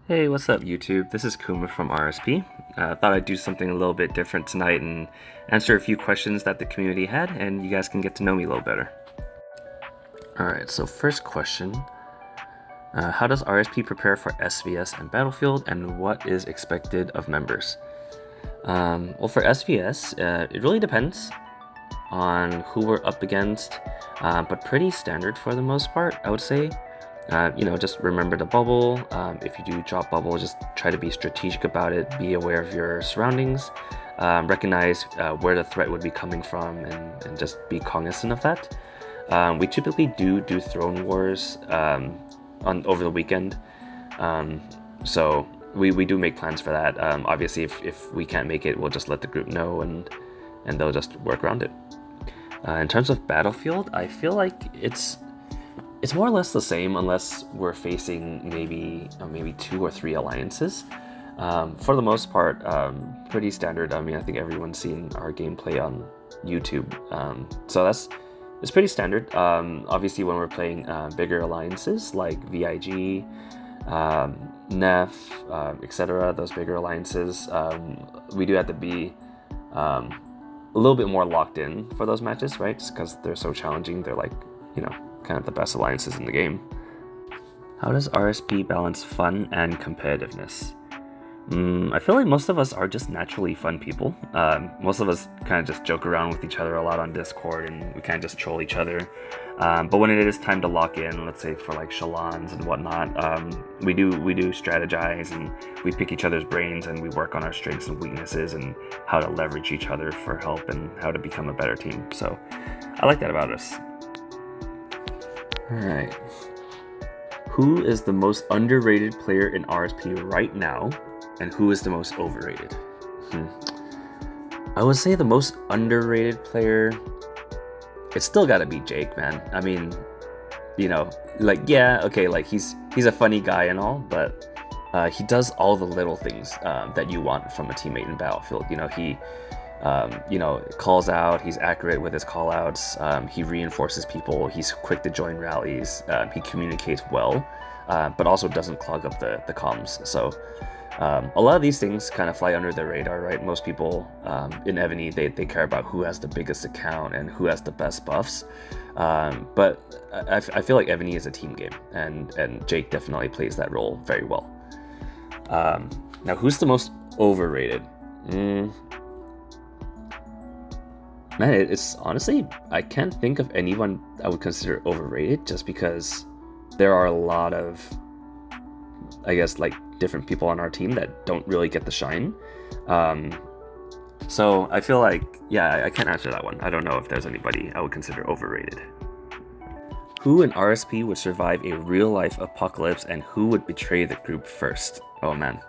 Hey, what's up, YouTube? This is Kuma from RSP. Thought I'd do something a little bit different tonight and answer a few questions that the community had, and you guys can get to know me a little better. Alright, so first question. How does RSP prepare for SVS and Battlefield, and what is expected of members? Well, for SVS, it really depends on who we're up against, but pretty standard for the most part, I would say. Just remember the bubble. If you do drop bubble, just try to be strategic about it. Be aware of your surroundings. Recognize where the threat would be coming from, and just be cognizant of that. We typically do throne wars over the weekend, so we do make plans for that. Obviously, if we can't make it, we'll just let the group know, and they'll just work around it. In terms of Battlefield, I feel like it's more or less the same, unless we're facing maybe 2 or 3 alliances. For the most part, pretty standard. I mean, I think everyone's seen our gameplay on YouTube, so it's pretty standard. Obviously, when we're playing bigger alliances like VIG, NEF, etc., those bigger alliances, we do have to be a little bit more locked in for those matches, right? Just because they're so challenging. They're like, kind of the best alliances in the game. How does RSP balance fun and competitiveness? I feel like most of us are just naturally fun people. Most of us kind of just joke around with each other a lot on Discord, and we kind of just troll each other. But when it is time to lock in, let's say for like Shalans and whatnot, we do strategize, and we pick each other's brains, and we work on our strengths and weaknesses and how to leverage each other for help and how to become a better team. So I like that about us. Alright. Who is the most underrated player in RSP right now, and who is the most overrated? I would say the most underrated player, it's still gotta be Jake, man. I mean, he's a funny guy and all, but he does all the little things that you want from a teammate in Battlefield. He calls out, he's accurate with his call outs, he reinforces people, he's quick to join rallies, he communicates well, but also doesn't clog up the comms. So a lot of these things kind of fly under the radar, right? Most people in Evany, they care about who has the biggest account and who has the best buffs. But I feel like Evany is a team game, and Jake definitely plays that role very well. Now, who's the most overrated? Man, it's honestly, I can't think of anyone I would consider overrated, just because there are a lot of, I guess, like, different people on our team that don't really get the shine. So I feel like, I can't answer that one. I don't know if there's anybody I would consider overrated. Who in RSP would survive a real-life apocalypse, and who would betray the group first? Oh man.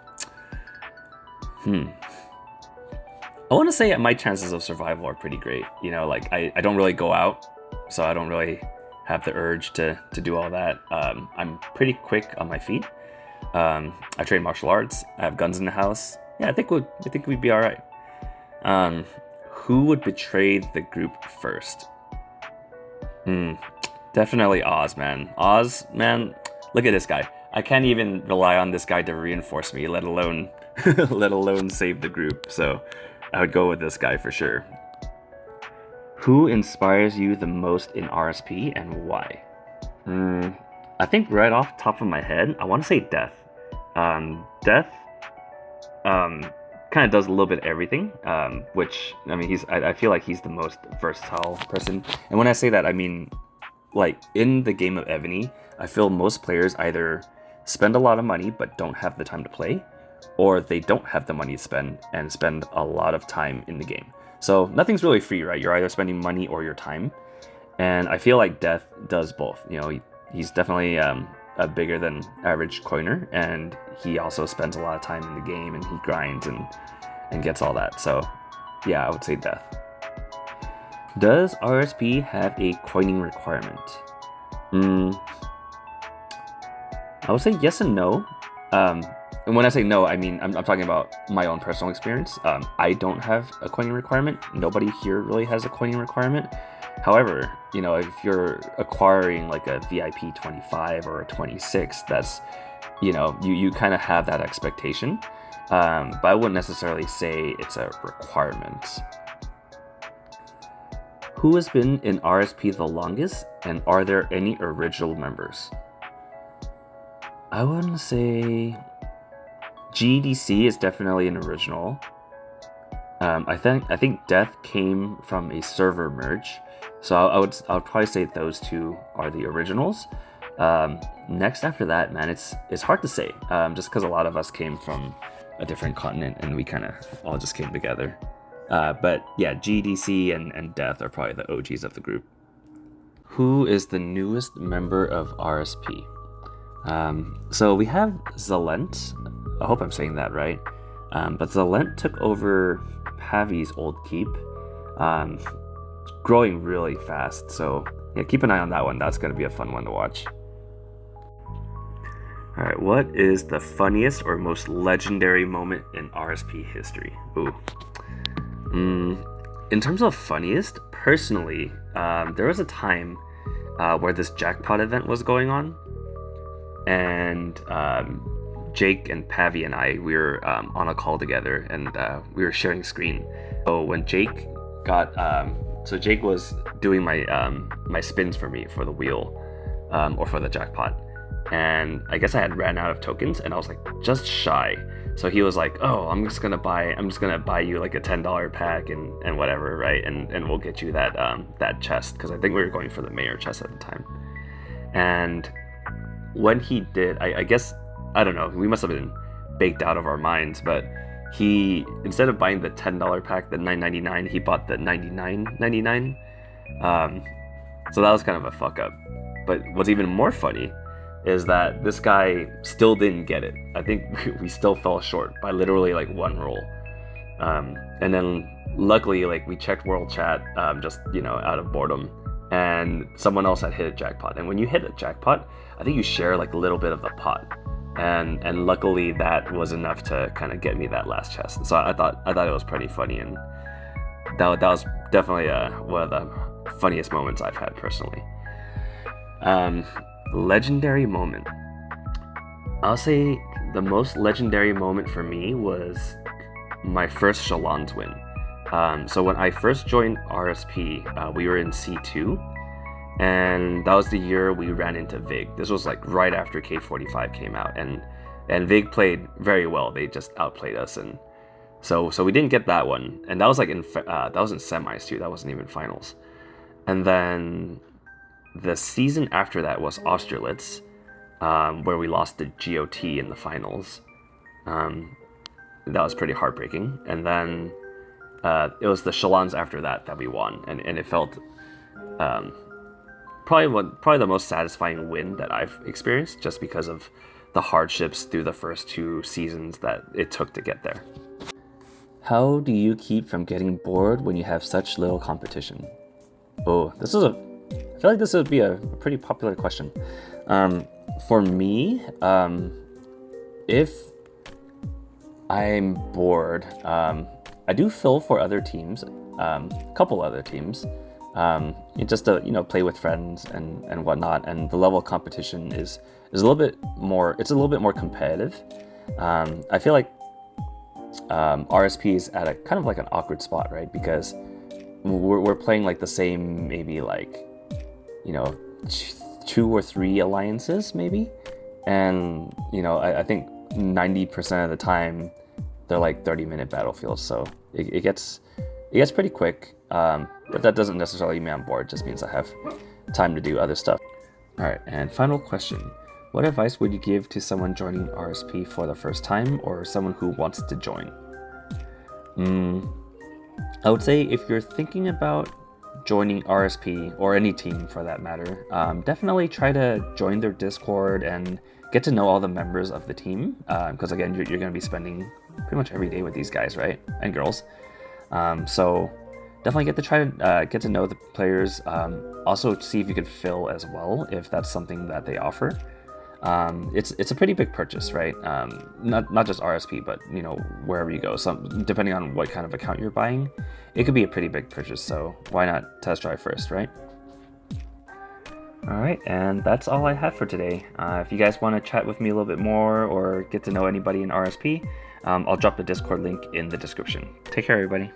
I want to say my chances of survival are pretty great. I don't really go out, so I don't really have the urge to do all that. I'm pretty quick on my feet. I train martial arts. I have guns in the house. Yeah, I think we'd be all right. Who would betray the group first? Definitely Oz, man. Oz, man, look at this guy. I can't even rely on this guy to reinforce me, let alone save the group. So I would go with this guy for sure. Who inspires you the most in RSP, and why? I think right off the top of my head, I want to say Death. Death kind of does a little bit of everything, which, I mean, I feel like he's the most versatile person. And when I say that, I mean, like, in the game of Evany, I feel most players either spend a lot of money but don't have the time to play, or they don't have the money to spend and spend a lot of time in the game. So nothing's really free, right? You're either spending money or your time. And I feel like Death does both. He's definitely a bigger than average coiner, and he also spends a lot of time in the game, and he grinds and gets all that. So yeah, I would say Death. Does RSP have a coining requirement? I would say yes and no. And when I say no, I mean, I'm talking about my own personal experience. I don't have a coining requirement. Nobody here really has a coining requirement. However, if you're acquiring like a VIP 25 or a 26, that's you kind of have that expectation, but I wouldn't necessarily say it's a requirement. Who has been in RSP the longest, and are there any original members? I wouldn't say GDC is definitely an original. I think Death came from a server merge, so I would probably say those two are the originals. Next after that, man, it's hard to say, just because a lot of us came from a different continent and we kind of all just came together. But yeah, GDC and Death are probably the OGs of the group. Who is the newest member of RSP? So we have Zalent. I hope I'm saying that right. But Zalent took over Pavi's old keep, growing really fast. So yeah, keep an eye on that one. That's going to be a fun one to watch. All right, what is the funniest or most legendary moment in RSP history? Ooh. In terms of funniest, personally, there was a time where this jackpot event was going on, and Jake and Pavi and I, we were on a call together, and we were sharing screen. So when Jake got, so Jake was doing my spins for me for the wheel, or for the jackpot, and I guess I had ran out of tokens, and I was like just shy. So he was like, "Oh, I'm just gonna buy you like a $10 pack and whatever, right? And we'll get you that chest, because I think we were going for the mayor chest at the time." And when he did, I guess, I don't know, we must have been baked out of our minds, but he, instead of buying the $10 pack, the $9.99, he bought the $99.99. So that was kind of a fuck up. But what's even more funny is that this guy still didn't get it. I think we still fell short by literally like one roll. And then luckily, like, we checked world chat, just, out of boredom, and someone else had hit a jackpot. And when you hit a jackpot, I think you share like a little bit of the pot. And luckily that was enough to kind of get me that last chest. So I thought it was pretty funny, and that was definitely one of the funniest moments I've had personally. Legendary moment. I'll say the most legendary moment for me was my first Shalans win. So when I first joined RSP, we were in C2, and that was the year we ran into Vig. This was like right after K45 came out, and Vig played very well. They just outplayed us, and so we didn't get that one. And that was like that was in semis too. That wasn't even finals. And then the season after that was Austerlitz, where we lost to GOT in the finals. That was pretty heartbreaking. And then it was the Shalans after that we won, and it felt probably the most satisfying win that I've experienced, just because of the hardships through the first two seasons that it took to get there. How do you keep from getting bored when you have such little competition? Oh, I feel like this would be a pretty popular question. For me, if I'm bored, I do fill for other teams, a couple other teams, just to play with friends and whatnot. And the level of competition is a little bit more. It's a little bit more competitive. I feel like RSP is at a kind of like an awkward spot, right? Because we're playing like the same, maybe like 2 or 3 alliances maybe, and I think 90% of the time they're like 30-minute battlefields, so it gets pretty quick, but that doesn't necessarily mean I'm bored. It just means I have time to do other stuff. All right, and final question: what advice would you give to someone joining RSP for the first time, or someone who wants to join? I would say if you're thinking about joining RSP, or any team for that matter, definitely try to join their Discord and get to know all the members of the team, because again, you're going to be spending pretty much every day with these guys, right? And girls. So definitely get to know the players. Also see if you can fill as well, if that's something that they offer. It's a pretty big purchase, right? Not just RSP, but wherever you go. So depending on what kind of account you're buying, it could be a pretty big purchase. So why not test drive first, right? Alright, and that's all I had for today. If you guys want to chat with me a little bit more or get to know anybody in RSP, I'll drop the Discord link in the description. Take care, everybody.